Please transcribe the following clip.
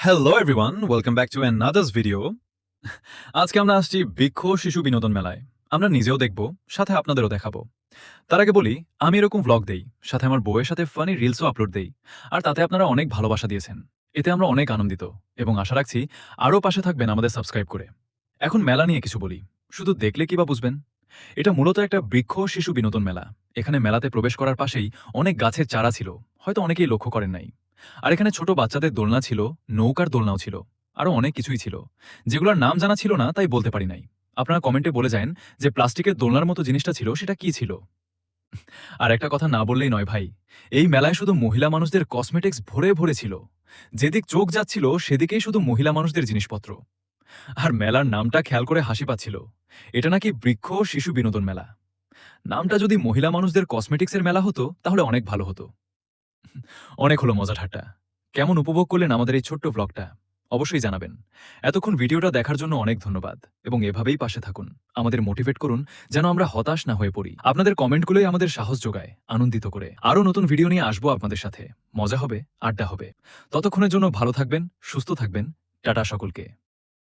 Hello everyone, welcome back to another's video. আজকে আমরা আসছি বৃক্ষ শিশু বিনোদন মেলায়। আমরা নিজেও দেখব, সাথে আপনাদেরও দেখাবো। তার আগে বলি, আমি এরকম ভ্লগ দেই, সাথে আমার বউয়ের সাথে ফানি রিলসও আপলোড দেই। আর তাতে আপনারা অনেক ভালোবাসা দিয়েছেন। এতে আমরা অনেক আনন্দিত এবং আশা রাখছি আরও পাশে থাকবেন আমাদের সাবস্ক্রাইব করে। এখন মেলা নিয়ে কিছু বলি। শুধু দেখলে কি বা বুঝবেন? এটা মূলত একটা বৃক্ষ শিশু বিনোদন মেলা। এখানে মেলাতে প্রবেশ করার পাশেই অনেক গাছের চারা ছিল, হয়তো অনেকেই লক্ষ্য করেন নাই। আর এখানে ছোট বাচ্চাদের দোলনা ছিল, নৌকার দোলনাও ছিল, আরো অনেক কিছুই ছিল, যেগুলোর নাম জানা ছিল না, তাই বলতে পারি নাই। আপনারা কমেন্টে বলে যান যে প্লাস্টিকের দোলনার মতো জিনিসটা ছিল, সেটা কি ছিল। আর একটা কথা না বললেই নয় ভাই, এই মেলায় শুধু মহিলা মানুষদের কসমেটিক্স ভরে ভরে ছিল। যেদিক চোখ যাচ্ছিল সেদিকেই শুধু মহিলা মানুষদের জিনিসপত্র। আর মেলার নামটা খেয়াল করে হাসি পাচ্ছিল। এটা নাকি বৃক্ষ শিশু বিনোদন মেলা। নামটা যদি মহিলা মানুষদের কসমেটিক্সের মেলা হতো তাহলে অনেক ভালো হতো। অনেক হলো মজা ঠাট্টা। কেমন উপভোগ করলেন আমাদের এই ছোট্ট ব্লগটা? অবশ্যই জানাবেন। এতক্ষণ ভিডিওটা দেখার জন্য অনেক ধন্যবাদ এবং এভাবেই পাশে থাকুন। আমাদের মোটিভেট করুন যেন আমরা হতাশ না হয়ে পড়ি। আপনাদের কমেন্টগুলোই আমাদের সাহস যোগায়, আনন্দিত করে। আরও নতুন ভিডিও নিয়ে আসবো আপনাদের সাথে। মজা হবে, আড্ডা হবে। ততক্ষণের জন্য ভালো থাকবেন, সুস্থ থাকবেন। টাটা সকলকে।